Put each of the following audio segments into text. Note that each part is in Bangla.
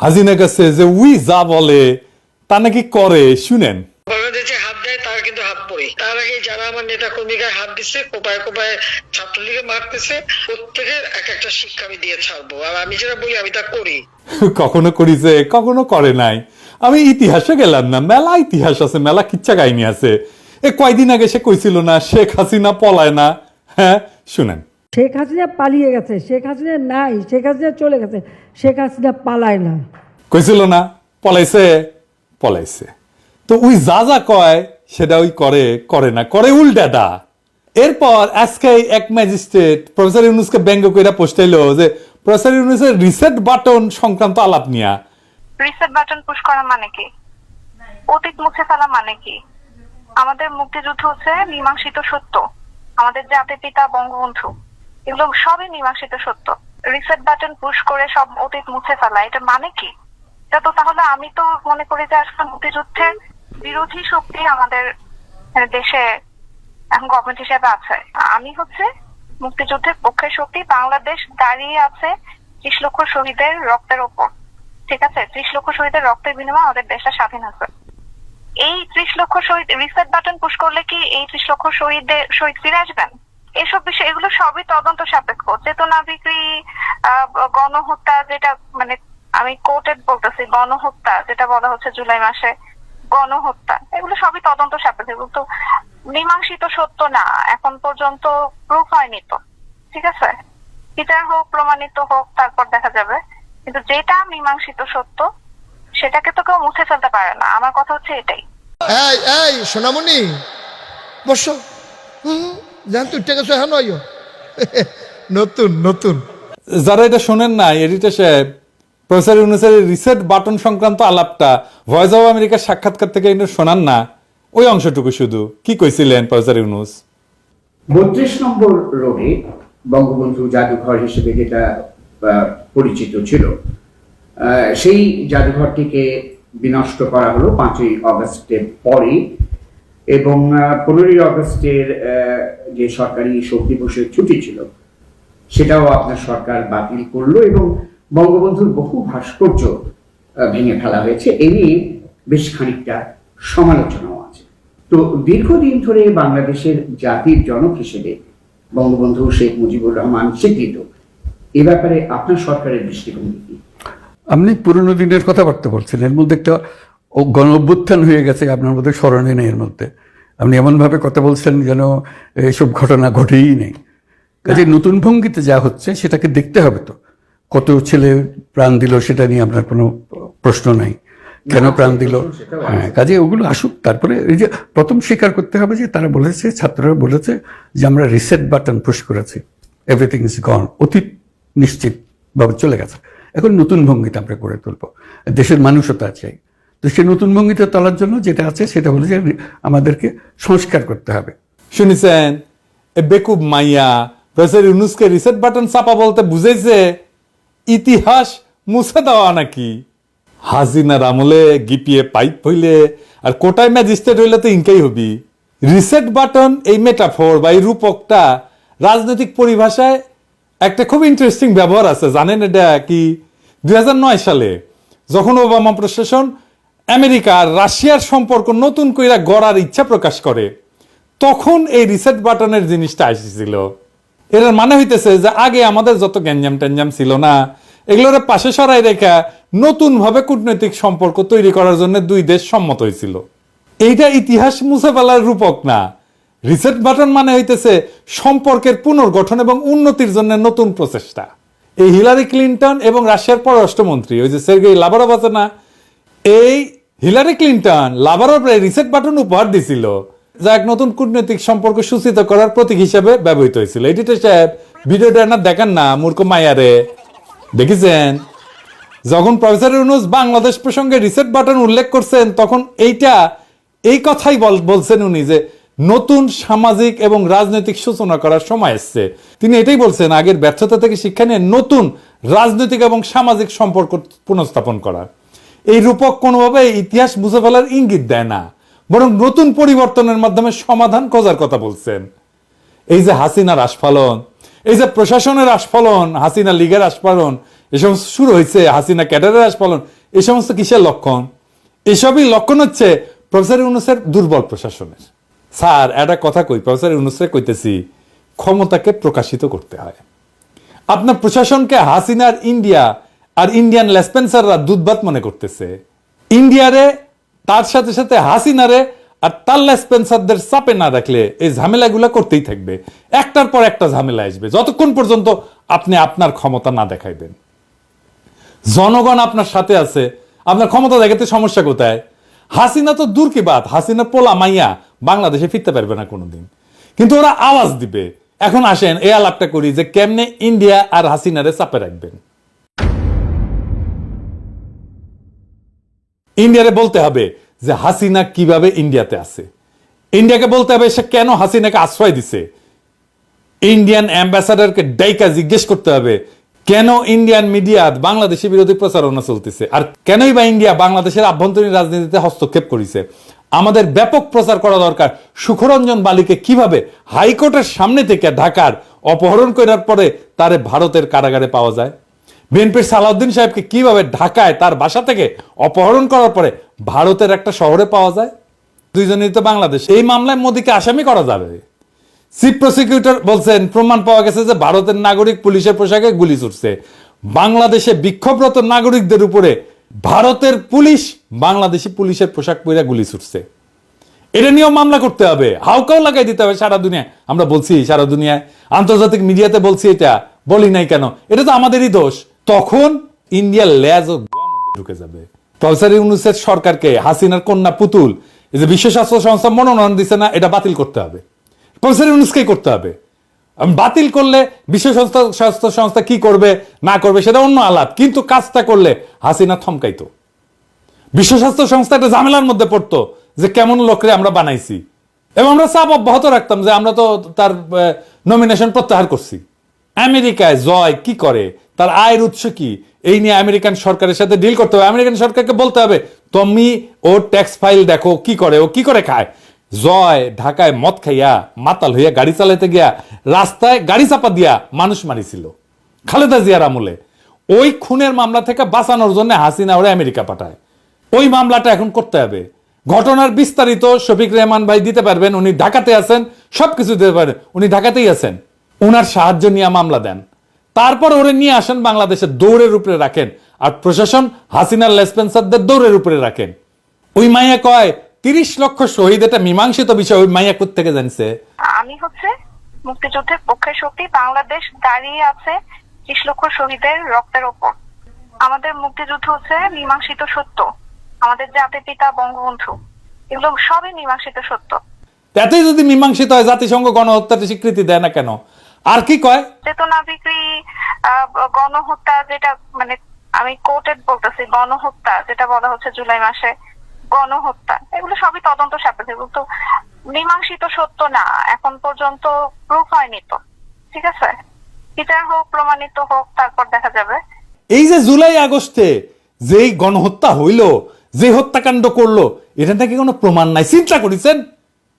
হাসিনা কাছে যে উই যা বলে তা নাকি করে, শুনেন। বাংলাদেশে হাত দেয় তার কিন্তু হাত পড়ে। তার আগে যারা আমার নেতা কর্মীকে হাত দিচ্ছে, কোপায় কোপায় ছাত্রলীগে মারতেছে, প্রত্যেকের এক একটা শিক্ষা আমি দিয়ে ছাড়বো। আর আমি যেটা বলি আমি তা করি। কখনো করিছে, কখনো করে নাই। আমি ইতিহাসে গেলাম না, মেলা ইতিহাস আছে, মেলা কিচ্ছা কাহিনী আছে। কয়দিন আগে সে কইছিল না শেখ হাসিনা পলায় না। হ্যাঁ, শুনেন। শেখ হাসিনা পালিয়ে গেছে, শেখ হাসিনা নাই, শেখ হাসিনা চলে গেছে, শেখ হাসিনা পালায় না। কইছিল না পলাইছে, পলাইছে। তো ওই যা যা কয় সেটা ওই করে না, করে উল্টাটা। এরপর আজকে এক ম্যাজিস্ট্রেট প্রফেসর ইউনুসকে ব্যঙ্গ কইরা পোস্টাইলো যে প্রফেসর ইউনুসের রিসেট বাটন সংক্রান্ত আলাপ নিয়া। রিসেট বাটন পুশ করা মানে কি? অতীত মুছে ফেলা মানে কি? আমাদের মুক্তিযুদ্ধ হচ্ছে মীমাংসিত সত্য। আমাদের জাতির পিতা বঙ্গবন্ধু, এগুলো সবই মীমাংসিত সত্য। রিসেট বাটন পুশ করে সব অতীত মুছে ফেলা, এটা মানে কি? এটা তো তাহলে আমি তো মনে করি যে আজকে মুক্তিযুদ্ধের বিরোধী শক্তি আমাদের দেশে এখন গভর্নমেন্ট হিসেবে আছে। আমি হচ্ছে মুক্তিযুদ্ধের পক্ষের শক্তি। বাংলাদেশ দাঁড়িয়ে আছে 30 লক্ষ শহীদের রক্তের ওপর, ঠিক আছে? 30 লক্ষ শহীদের রক্তের বিনিময়ে আমাদের দেশটা স্বাধীন আছে। এই 30 লক্ষ শহীদ রিসেট বাটন পুশ করলে কি এই 30 লক্ষ শহীদ ফিরে আসবেন? এসব বিষয়, এগুলো সবই তদন্ত সাপেক্ষ। চেতনা বিক্রি, গণহত্যা, যেটা মানে আমি কোর্টেড বলতেছি, গণহত্যা যেটা বলা হচ্ছে জুলাই মাসে গণহত্যা, এগুলো সবই তদন্ত সাপেক্ষ। এগুলো তো মীমাংসিত সত্য না, এখন পর্যন্ত প্রুফ হয়নি তো, ঠিক আছে? বিচার হোক, প্রমাণিত হোক, তারপর দেখা যাবে। কিন্তু যেটা মীমাংসিত সত্য সেটাকে তো কেউ মুছে ফেলতে পারে না। আমার কথা হচ্ছে এটাই। এই এই সোনামণি বসো, জান তুই টেকে হ্যাঁ নয় নতুন নতুন যারা এটা শোনেন না, এডিটর সাহেব, প্রফেসর ইউনুসের রিসেট বাটন সংক্রান্ত আলাপটা ভয়েস অব আমেরিকার সাক্ষাৎকার থেকে এটা শোনান না, ওই অংশটুকু শুধু কি কইছিলেন প্রফেসর ইউনুস। 32 নম্বর রোডে বঙ্গবন্ধু জাদুঘর হিসেবে যেটা পরিচিত ছিল, সেই জাদুঘরটিকে বিনষ্ট করা হলো 5ই অগস্টের পরে, এবং 15ই অগস্টের যে সরকারি শোক দিবসের ছুটি ছিল সেটাও আপনার সরকার বাতিল করলো, এবং বঙ্গবন্ধুর বহু ভাস্কর্য ভেঙে ফেলা হয়েছে। এই নিয়ে বেশ খানিকটা সমালোচনাও আছে। তো দীর্ঘদিন ধরে বাংলাদেশের জাতির জনক হিসেবে বঙ্গবন্ধু শেখ মুজিবুর রহমান স্বীকৃত। এ ব্যাপারে আপনার সরকারের দৃষ্টিভঙ্গি কি? আপনি পুরনো দিনের কথাবার্তা বলছেন, এর মধ্যে একটা গণ অভ্যুত্থান হয়ে গেছে, আপনার মধ্যে স্মরণে নেই। এর মধ্যে আপনি এমনভাবে কথা বলছেন যেন এইসব ঘটনা ঘটেই নেই। কাজে নতুন ভঙ্গিতে যা হচ্ছে সেটাকে দেখতে হবে। তো কত ছেলে প্রাণ দিল সেটা নিয়ে আপনার কোনো প্রশ্ন নাই, কেন প্রাণ দিল। হ্যাঁ, কাজে ওগুলো আসুক। তারপরে এই যে প্রথম স্বীকার করতে হবে যে তারা বলেছে, ছাত্ররা বলেছে যে আমরা রিসেট বাটন পুশ করেছি, এভরিথিং ইজ গন, অতীত নিশ্চিতভাবে চলে গেছে। এখন নতুন ভঙ্গিতে আমরা করে তুলব, দেশের মানুষও তা চাই। তো সেই নতুন ভঙ্গিতে তোলার জন্য যেটা আছে সেটা হলো যে আমাদেরকে সংস্কার করতে হবে। শুনেছেন, বেকুব মাইয়া প্রফেসর ইউনুসকে রিসেট বাটন চাপা বলতে বুঝেছে ইতিহাস মুছে দেওয়া নাকি। হাসিনার আমলে গিপিয়ে পাইপ হইলে আর কোটায় ম্যাজিস্ট্রেট হইলে তো ইনকাই হবি। রিসেট বাটন এই মেটাফোর বা এই রূপকটা রাজনৈতিক পরিভাষায় একটা খুব ইন্টারেস্টিং ব্যবহার আছে, জানেন এটা কি? 2009 সালে যখন ওবামা প্রশাসন আমেরিকা আর রাশিয়ার সম্পর্ক নতুন কইরা গড়ার ইচ্ছা প্রকাশ করে, তখন এই রিসেট বাটনের জিনিসটা আসছিল। এর মানে হইতেছে যে আগে আমাদের যত গ্যাঞ্জাম ট্যাঞ্জাম ছিল না, এগুলোর পাশে সরাই রেখা নতুন ভাবে কূটনৈতিক সম্পর্ক তৈরি করার জন্য দুই দেশ সম্মত হয়েছিল। এইটা ইতিহাস মুছে ফেলার রূপক না। রিসেট বাটন মানে হইতেছে সম্পর্কের পুনর্গঠন এবং উন্নতির জন্য নতুন প্রচেষ্টা। এই হিলারি ক্লিন্টন এবং রাশিয়ার পররাষ্ট্রমন্ত্রী ওই যে সের্গেই লাভারভ আছে না, এই হিলারি ক্লিন্টন লাভারভরে রিসেট বাটন উপহার দিছিল, যা এক নতুন কূটনৈতিক সম্পর্ক সূচিত করার প্রতীক হিসেবে ব্যবহৃত হয়েছিল। এডিটর সাহেব, ভিডিওটা না দেখান না, মূর্খ মায়ারে দেখেছেন? যখন প্রফেসর ইউনুস বাংলাদেশ প্রসঙ্গে রিসেট বাটন উল্লেখ করছেন, তখন এই কথাই বলছেন উনি যে নতুন সামাজিক এবং রাজনৈতিক সূচনা করার সময় এসছে। তিনি এটাই বলছেন, আগের ব্যর্থতা থেকে শিক্ষা নিয়ে নতুন রাজনৈতিক এবং সামাজিক সম্পর্ক পুনঃস্থাপন করা। এই রূপক কোনোভাবে ইতিহাস মুছে ফেলার ইঙ্গিত দেয় না, বরং নতুন পরিবর্তনের মাধ্যমে সমাধান খোঁজার কথা বলছেন। এই যে হাসিনার আস্ফালন, এই যে প্রশাসনের আস্ফালন, হাসিনা লীগের আস্ফালন, এ সমস্ত শুরু হয়েছে, হাসিনা ক্যাডারের আস্ফালন, এই সমস্ত কিসের লক্ষণ? এসবই লক্ষণ হচ্ছে প্রফেসর ইউনূসের দুর্বল প্রশাসনের। স্যার একটা কথা কই, প্রফেসর ইউনূসের কইতেছি, ক্ষমতাকে প্রকাশিত করতে হয়। আপনার প্রশাসনকে হাসিনার ইন্ডিয়া আর ইন্ডিয়ান লেসপেন্সাররা দুধভাত মনে করতেছে। ইন্ডিয়ারে তার সাথে সাথে হাসিনারে আর তার লেসপেন্সারদের চাপে না রাখলে এই ঝামেলাগুলো করতেই থাকবে, একটার পর একটা ঝামেলা আসবে, যতক্ষণ পর্যন্ত আপনি আপনার ক্ষমতা না দেখাইবেন। জনগণ আপনার সাথে আছে, আপনার ক্ষমতা দেখাতে সমস্যা কোথায়? হাসিনা তো দূর কি বাত, হাসিনা পোলা মাইয়া বাংলাদেশে ফিরতে পারবে না কোনোদিন, কিন্তু ওরা আওয়াজ দিবে। এখন আসেন এই আলাপটা করি যে কেমনে ইন্ডিয়া আর হাসিনারে চাপে রাখবেন। ইন্ডিয়ারে বলতে হবে যে হাসিনা কিভাবে ইন্ডিয়াতে আছে, ইন্ডিয়াকে বলতে হবে সে কেন হাসিনাকে আশ্রয় দিছে, ইন্ডিয়ান অ্যাম্বাসাডারকে ডাইকা জিজ্ঞেস করতে হবে কেন ইন্ডিয়ান মিডিয়া বাংলাদেশি বিরোধী প্রচারণা চলতেছে, আর কেনই বা ইন্ডিয়া বাংলাদেশের আভ্যন্তরীণ রাজনীতিতে হস্তক্ষেপ করেছে। আমাদের ব্যাপক প্রচার করা দরকার সুখরঞ্জন বালিকে কিভাবে হাইকোর্টের সামনে থেকে ঢাকার অপহরণ করার পরে তারে ভারতের কারাগারে পাওয়া যায়, বিএনপির সালাউদ্দিন সাহেবকে কিভাবে ঢাকায় তার বাসা থেকে অপহরণ করার পরে ভারতের একটা শহরে পাওয়া যায়। দুইজনই তো বাংলাদেশ। এই মামলায় মোদীকে আসামি করা যাবে। চিফ প্রসিকিউটর বলছেন প্রমাণ পাওয়া গেছে যে ভারতের নাগরিক পুলিশের পোশাকে গুলি ছুটছে। বাংলাদেশে বিক্ষোভরত নাগরিকদের উপরে ভারতের পুলিশ বাংলাদেশি পুলিশের পোশাক পরে গুলি ছুটছে। এটা নিয়েও মামলা করতে হবে, হাউকাও লাগাই দিতে হবে সারা দুনিয়ায়। আমরা বলছি সারা দুনিয়ায়, আন্তর্জাতিক মিডিয়াতে বলছি, এটা বলি নাই কেন? এটা তো আমাদেরই দোষ। তখন ইন্ডিয়ার লেজ ও ঢুকে যাবে। প্রফেসর ইউনূসের সরকারকে হাসিনার কন্যা পুতুল এই যে বিশ্ব স্বাস্থ্য সংস্থা মনোনয়ন দিচ্ছে না, এটা বাতিল করতে হবে। প্রফেসর ইউনূসকেই করতে হবে। বাতিল করলে বিশ্ব স্বাস্থ্য সংস্থা কি করবে না করবে সেটা অন্য আলাপ, কিন্তু কাজটা করলে হাসিনা থমকাইতো। বিশ্ব স্বাস্থ্য সংস্থা একটা ঝামেলার মধ্যে পড়তো যে কেমন লোকরে আমরা বানাইছি, এবং আমরা চাপ অব্যাহত রাখতাম যে আমরা তো তার নমিনেশন প্রত্যাহার করছি। আমেরিকায় জয় কি করে, তার আয়ের উৎস কি, এই নিয়ে আমেরিকান সরকারের সাথে ডিল করতে হবে। আমেরিকান সরকারকে বলতে হবে তুমি ওর ট্যাক্স ফাইল দেখো, কি করে, ও কি করে খায়। জয় ঢাকায় মদ খাইয়া মাতাল হইয়া গাড়ি চালাইতে গিয়া রাস্তায় গাড়ি চাপা দিয়া মানুষ মারিছিল খালেদা জিয়ার আমলে। ওই খুনের মামলা থেকে বাঁচানোর জন্য হাসিনা ওরা আমেরিকা পাঠায়। ওই মামলাটা এখন করতে হবে। ঘটনার বিস্তারিত শফিক রেহমান ভাই দিতে পারবেন, উনি ঢাকাতে আছেন, সবকিছু দিতে পারেন, উনি ঢাকাতেই আছেন। উনার সাহায্য নিয়ে মামলা দেন, তারপর ওরে নিয়ে আসেন বাংলাদেশে, দৌড়ের উপরে রাখেন। আর প্রশাসন হাসিনার লেসপেন্সারদের দৌড়ের উপরে রাখেন। ওই মাইয়া কয় 30 লক্ষ শহীদ, এটা মীমাংসিত বিষয়। ওই মাইয়া কোত্থেকে জানছে? আমি মুক্তিযুদ্ধের পক্ষে শক্তি। বাংলাদেশ দাঁড়িয়ে আছে 30 লক্ষ শহীদের রক্তের ওপর। আমাদের মুক্তিযুদ্ধ হচ্ছে মীমাংসিত সত্য। আমাদের জাতির পিতা বঙ্গবন্ধু, এগুলো সবই মীমাংসিত সত্য। তাতে যদি মীমাংসিত হয় জাতিসংঘ গণহত্যার স্বীকৃতি দেয় না কেন? আর কি কয়? চেতনা বিক্রি, গণহত্যা, যেটা মানে আমি কোর্টেড বলতেছি, গণহত্যা যেটা বলা হচ্ছে জুলাই মাসে গণহত্যা, এগুলো সবই তদন্ত সাপেক্ষে, এগুলো তো মীমাংসিত সত্য না, এখন পর্যন্ত প্রুফ হয়নি। তো ঠিক আছে, বিচার হোক, প্রমাণিত হোক, তারপর দেখা যাবে। এই যে জুলাই আগস্টে যেই গণহত্যা হইল, যে হত্যাকাণ্ড করলো, এটা নাকি কোনো প্রমাণ নাই। চিন্তা করেছেন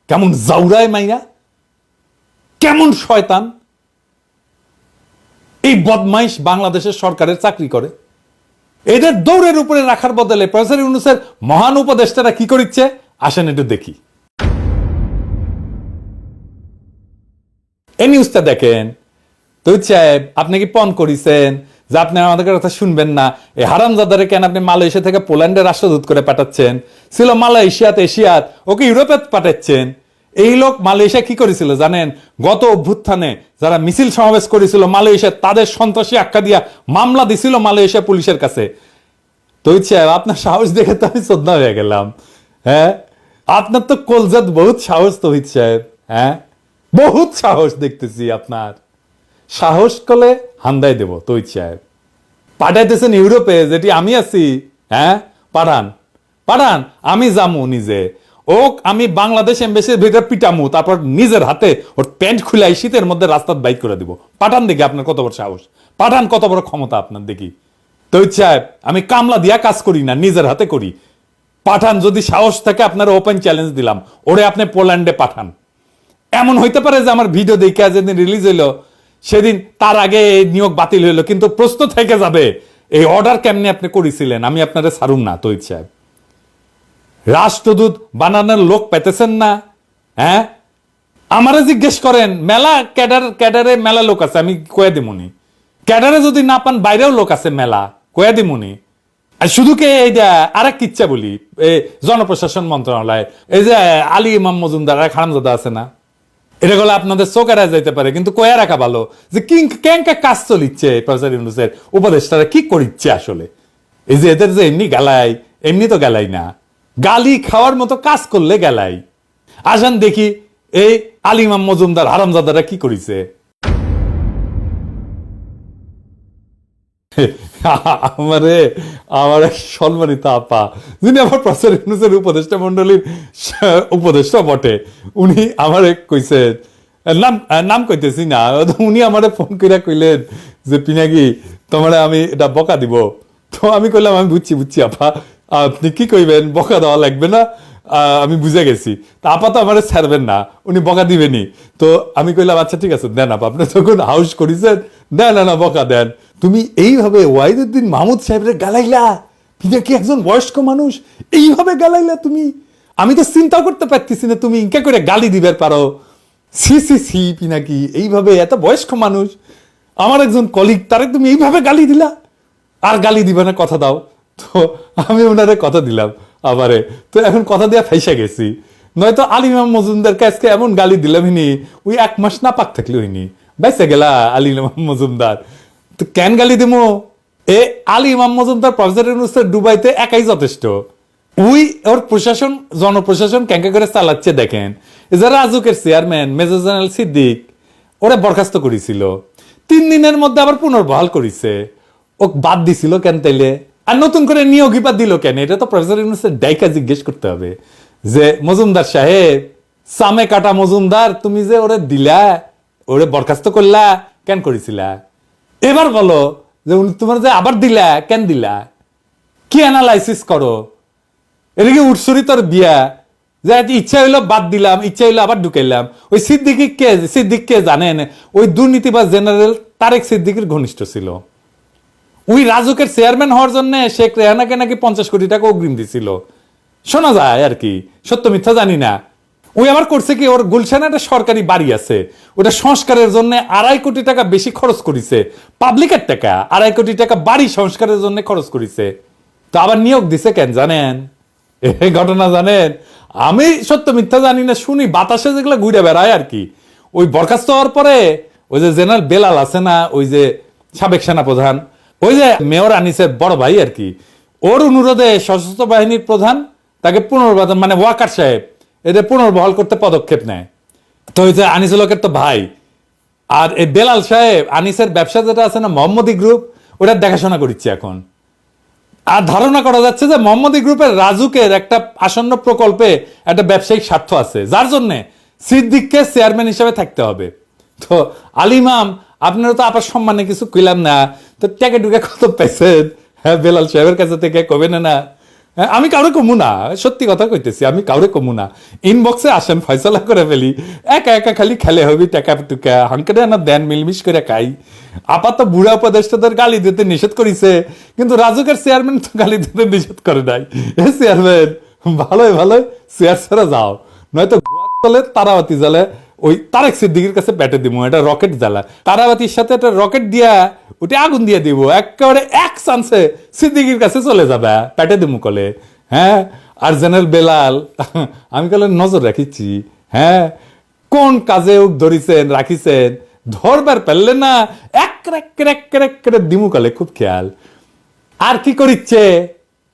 কেমন জাউরায় মাইয়া, কেমন শয়তান। এই বদমাইশ বাংলাদেশের সরকারের চাকরি করে। এদের দৌড়ের উপরে রাখার বদলে প্রফেসর ইউনূসের মহান উপদেষ্টারা কি করিচ্ছে আসেন একটু দেখি। এই নিউজটা দেখেন। তো সাহেব, আপনি কি পণ করেছেন যে আপনি আমাদের কথা শুনবেন না? এই হারামজাদারে কেন আপনি মালয়েশিয়া থেকে পোল্যান্ডের রাষ্ট্রদূত করে পাঠাচ্ছেন? ছিল মালয়েশিয়াতে, এশিয়াত, ওকে ইউরোপে পাঠাচ্ছেন। এই লোক মালয়েশিয়া কি করেছিল জানেন? গত অভ্যুত্থানে যারা মিছিল সমাবেশ করেছিল মালয়েশিয়া, তাদের সন্ত্রাসী আখ্যা দিয়া মামলা দিছিল মালয়েশিয়া পুলিশের কাছে। তো সাহেব, আপনার সাহস দেখে তো আমি শ্রদ্ধা হয়ে গেলাম। হ্যাঁ, আপনার তো কলজাত বহুত সাহস তো সাহেব। হ্যাঁ, বহুত সাহস দেখতেছি আপনার। সাহস করলে হান্দাই দেব। তো সাহেব পাঠাইতেছেন ইউরোপে, যেটি আমি আছি। হ্যাঁ, পাঠান পাঠান, আমি যামু নিজে। আমি বাংলাদেশ এমবেসির ভিতরে পিটামু, তারপর নিজের হাতে ওর প্যান্ট খুলাই শীতের মধ্যে রাস্তার বাইক করে দিব। পাঠান দেখি আপনার কত বড় সাহস, পাঠান কত বড় ক্ষমতা আপনার দেখি। তো সাহেব, আমি কামলা দিয়া কাজ করি না, নিজের হাতে করি। পাঠান, যদি সাহস থাকে আপনার ওপেন চ্যালেঞ্জ দিলাম, ওরে আপনি পোল্যান্ডে পাঠান। এমন হইতে পারে যে আমার ভিডিও দেখে যেদিন রিলিজ হইলো সেদিন তার আগে এই নিয়োগ বাতিল হইলো, কিন্তু প্রশ্ন থেকে যাবে এই অর্ডার কেমনে আপনি করেছিলেন। আমি আপনারা ছাড়ুম না তৈরি সাহেব, রাষ্ট্রদূত বানানোর লোক পেতেছেন না? হ্যাঁ, আমারে জিজ্ঞেস করেন, মেলা ক্যাডারে মেলা লোক আছে, আমি কয়ে দিমুনি। ক্যাডারে যদি না পান বাইরেও লোক আছে মেলা, কয়ে দিমুনি। আর শুধু কে এই যে আরেক ইচ্ছা বলি, এই জনপ্রশাসন মন্ত্রণালয়, এই যে আলী ইমাম মজুমদার এক হারামজাদা আছে না, এটা গেলে আপনাদের চোখেরা যাইতে পারে, কিন্তু কয়ে রাখা ভালো যে কেঙ্কা কাজ চলিচ্ছে প্রফেসর ইউনূসের উপদেষ্টারা কি করিচ্ছে আসলে। এই যে এদের যে এমনি গালাই, এমনি তো গালাই না, গালি খাওয়ার মতো কাজ করলে গেলাই। আসেন দেখি এই আলী ইমাম মজুমদার হারামজাদারা কি করিছে। আমার এক সম্মানিত আপা, যিনি আমার প্রফেসর ইউনূসের উপদেষ্টা মন্ডলীর উপদেষ্টা বটে, উনি আমার কইছেন, নাম কইতেছি না, উনি আমারে ফোন করে কইলেন যে পিনাকি তোমারে আমি এটা বকা দিব। তো আমি কইলাম আমি বুঝছি আপা, আপনি কি কইবেন, বকা দেওয়া লাগবে না, আমি বুঝে গেছি। তা আপা তো আমার ছাড়বেন না, উনি বকা দিবেনি। তো আমি কইলাম আচ্ছা ঠিক আছে দেন আপা, আপনি তখন হাউস করেছেন, দেন না বকা দেন। তুমি এইভাবে ওয়াহিদুদ্দিন মাহমুদ সাহেবের গালাইলা, কি একজন বয়স্ক মানুষ এইভাবে গালাইলা তুমি, আমি তো চিন্তা করতে পারতেছি না তুমি ইনকা করে গালি দিবার পারো। সি পিনাকি, এইভাবে এত বয়স্ক মানুষ, আমার একজন কলিগ, তারে তুমি এইভাবে গালি দিলা, আর গালি দিবে না কথা দাও। তো আমি ওনারে কথা দিলাম আবারে, তো এখন কথা দিয়া ফাইসা গেছি, নয়তো আলী ইমাম মজুমদারকে আজকে এমন গালি দিলাম হিনি, ওই 1 মাস না পাক থাকলে হইনি, বাইসে গেলা আলী ইমাম মজুমদার। তো কেন গালি দিমো, এ আলী ইমাম মজুমদার প্রফেসর ইউনূসের ডুবাইতে একাই যথেষ্ট। ওই ওর প্রশাসন, জনপ্রশাসন ক্যাঙ্কা করে চালাচ্ছে দেখেন। যারা রাজুকের চেয়ারম্যান মেজর জেনারেল সিদ্দিক, ওরা বরখাস্ত করেছিল, 3 দিনের মধ্যে আবার পুনর্বহাল করেছে। ও বাদ দিছিল কেন তাইলে, আর নতুন করে নিয়োগই বাদ দিল কেন? এটা তো প্রফেসর ইউনূসের ডাইকা জিজ্ঞেস করতে হবে যে মজুমদার সাহেব, সামে কাটা মজুমদার, তুমি যে ওরে দিলা, ওরে বরখাস্ত করলা, কেন করেছিলা? এবার বলো যে তোমার যে আবার দিলা, কেন দিলা? কি অ্যানালাইসিস করো? এটা কি উৎসরি তোর বিয়া যে ইচ্ছা হইলো বাদ দিলাম, ইচ্ছা হইলো আবার ঢুকাইলাম? ওই সিদ্দিক কে জানেন? ওই দুর্নীতিবাজ জেনারেল তারেক সিদ্দিকের ঘনিষ্ঠ ছিল। ওই রাজুকের চেয়ারম্যান হওয়ার জন্য শেখ রেহানাকে নাকি 50 কোটি টাকা অগ্রিম দিছিল, শোনা যায় আর কি, সত্য মিথ্যা জানি না। ওই আবার করছে কি, ওর গুলশানে একটা সরকারি বাড়ি আছে, ওটা সংস্কারের জন্য 2.5 কোটি টাকা বেশি খরচ করেছে, পাবলিকের টাকা 2.5 কোটি টাকা বাড়ি সংস্কারের জন্য খরচ করেছে। তো আবার নিয়োগ দিছে কেন জানেন? এই ঘটনা জানেন? আমি সত্য মিথ্যা জানি না, শুনি বাতাসে যেগুলো ঘুরে বেড়ায় আর কি। ওই বরখাস্ত হওয়ার পরে ওই যে জেনারেল বেলাল আছে না, ওই যে সাবেক সেনাপ্রধান, ওই যে মেয়র আনিসের বড় ভাই আর কি, ওর অনুরোধে সশস্ত্র বাহিনীর প্রধান তাকে পুনর্বাদন, মানে ওয়াকার সাহেব, এদের পুনর্বহাল করতে পদক্ষেপ নেয়। তো ওই যে আনিসুল হকের তো ভাই, আর এই বেলাল সাহেব আনিসের ব্যবসা যেটা আছে না মোহাম্মদী গ্রুপ, ওটার দেখাশোনা করছে এখন। আর ধারণা করা যাচ্ছে যে মোহাম্মদী গ্রুপের রাজুকের একটা আসন্ন প্রকল্পে একটা ব্যবসায়িক স্বার্থ আছে, যার জন্য সিদ্দিককে চেয়ারম্যান হিসেবে থাকতে হবে। তো আলিমাম, আপনারা তো আপার সম্মানে কিছু কইলাম না, তো ট্যাকে টুকে কত পাইছেন? হ্যাঁ, বেলাল সাহেবের কাছে থেকে কবে না, আমি কাউরে কমু না, সত্যি কথা কইতেছি, আমি কাউরে কমু না। ইনবক্সে আসেন, ফয়সলা করে ফেলি, একা একা খালি খেলে হবি, টাকা টুকা হাঙ্কেটে না দেন, মিলমিশ করে খাই। আপাতত বুড়া উপদেষ্টাদের গালি দিতে নিষেধ করিছে, কিন্তু রাজুকের চেয়ারম্যান তো গালি দিতে নিষেধ করে নাই। এ চেয়ারম্যান, ভালোই চেয়ার ছেড়ে যাও, নয়তো তারাবাতি জ্বালে ওই তারেক সিদ্দিকের কাছে ব্যাটে দিব, এটা রকেট জ্বালা, তারাবাতির সাথে একটা রকেট দিয়া ওটা আগুন দিয়ে দিব, একেবারে এক চান্সে সিদ্দিকের কাছে চলে যাবে, প্যাটে দিব কলে। হ্যাঁ, আর জেনারেল বেলাল, আমি কলে নজর রাখিছি, হ্যাঁ, কোন কাজে ধরিছেন রাখিছেন, ধরবার পারলে না এক করে দিমু কলে, খুব খেয়াল। আর কি করিচ্ছে?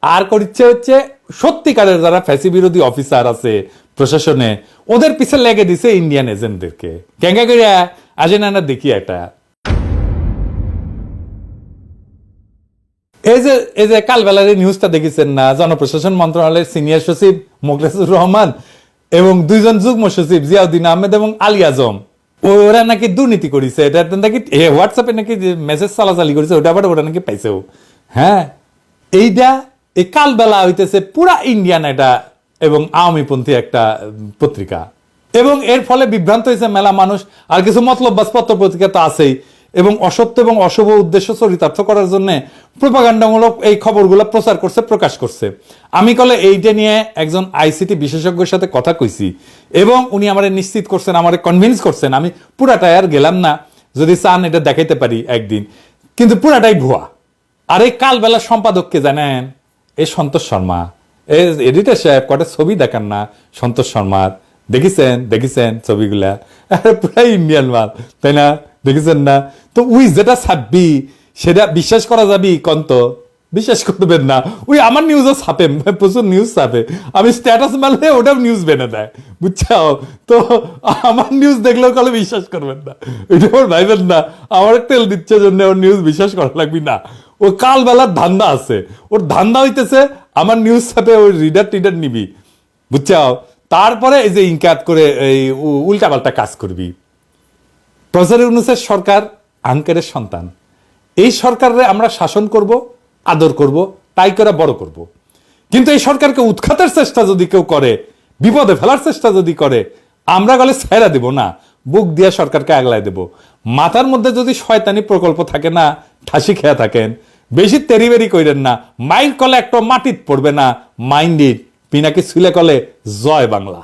আর করিচ্ছে হচ্ছে সত্যিকারের যারা ফ্যাসি বিরোধী অফিসার আছে প্রশাসনে, ওদের পিছে লেগে দিছে ইন্ডিয়ান এজেন্টদেরকে। কেঙ্গা করিয়া আসেন না দেখি একটা, এই যে কালবেলার নিউজটা দেখেছেন না, জনপ্রশাসন মন্ত্রণালয়ের সিনিয়র সচিব মোখলেসুর রহমান এবং 2 জন যুগ্ম সচিব জিয়াউদ্দিন আহমেদ এবং আলী আজম, ওরা নাকি দুর্নীতি করেছে, এটা নাকি হোয়াটসঅ্যাপে নাকি মেসেজ চালাচালি করেছে, ওটা আবার ওরা নাকি পাইছেও। হ্যাঁ, এইটা এই কালবেলা হইতেছে পুরা ইন্ডিয়ান এটা এবং আওয়ামীপন্থী একটা পত্রিকা। এবং এর ফলে বিভ্রান্ত হয়েছে মেলা মানুষ, আর কিছু মতলববাজ পত্র পত্রিকা তো আছেই, এবং অসত্য এবং অশুভ উদ্দেশ্য চরিতার্থ করার জন্য প্রোপাগান্ডামূলক এই খবরগুলো প্রচার করছে, প্রকাশ করছে। আমি কলে এইটা নিয়ে একজন আইসিটি বিশেষজ্ঞের সাথে কথা কইছি, এবং উনি আমারে নিশ্চিত করছেন, আমারে কনভিন্স করছেন। আমি পুরাটাই আর গেলাম না, যদি চান এটা দেখাইতে পারি একদিন, কিন্তু পুরাটাই ভুয়া। আর এই কালবেলা সম্পাদককে জানেন, এই সন্তোষ শর্মা, এই এডিটর সাহেব কটা ছবি দেখান না সন্তোষ শর্মার, দেখেছেন ছবিগুলা, পুরাই ইন্ডিয়ান মাল, তাই না? দেখেছেন না? তো উই যেটা ছাপবি সেটা বিশ্বাস করা যাবি? কন্ত বিশ্বাস করবেন না। ওই আমার নিউজও ছাপে, প্রচুর নিউজ ছাপে, আমি স্ট্যাটাস মারলে ওটাও নিউজ বেনে দেয়, বুঝছো? তো আমার নিউজ দেখলেও কলে বিশ্বাস করবেন না, এটা ওর ভাইবেন না আমার তেল দিচ্ছে জন্য ওর নিউজ বিশ্বাস করা লাগবি না। ও কাল বেলার ধান্দা আছে, ওর ধান্দা হইতেছে আমার নিউজ ছাপে ওই রিডার টিডার নিবি, বুঝছো? তারপরে এই যে ইনকাত করে এই উল্টাপাল্টা কাজ করবি। প্রফেসর ইউনূসের সরকার আঙ্কেরের সন্তান, এই সরকারে আমরা শাসন করব, আদর করব, তাই করে বড় করব। কিন্তু এই সরকারকে উৎখাতের চেষ্টা যদি কেউ করে, বিপদে ফেলার চেষ্টা যদি করে, আমরা গলে ছেড়ে দেব না, বুক দিয়ে সরকারকে আগলায় দেব। মাথার মধ্যে যদি শয়তানি প্রকল্প থাকে না, ঠাসি খেয়া থাকেন, বেশি তেরিবেরি কইরেন না, মাইর কলে একটা মাটিত পড়বে না, মাইন্ডিট পিনাকি ছুলে কলে জয় বাংলা।